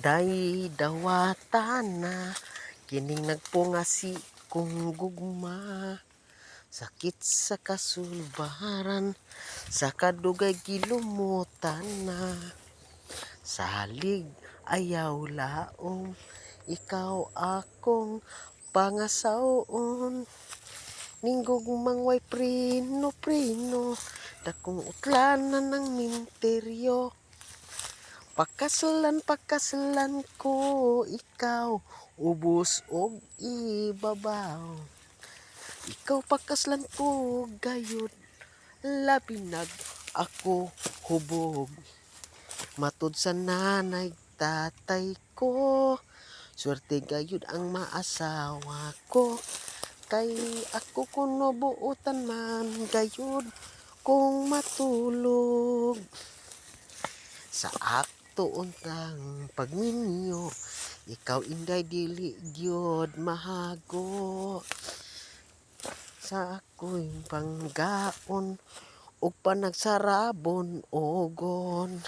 Day dawatan na kining nagpungasi kung gugma. Sakit sa kasulbaran, sa kadugay gilumutan na. Salig ayaw laom, ikaw akong pangasawon. Ning gugmang way prino-prino, dakong utlanan ng minteryo. Pakasalan ko ikaw, ubos og ibabaw. Ikaw pakaslan ko gayud, labinag ako hubog. Matud sa nanay tatay ko, swerte gayud ang maasawa ko. Kay ako kuno buutan man gayud kung matulog. Sa akto untang pagminyo, ikaw inday dili gyud mahago. Sa ako'y panggaon ug panagsarabon ogon.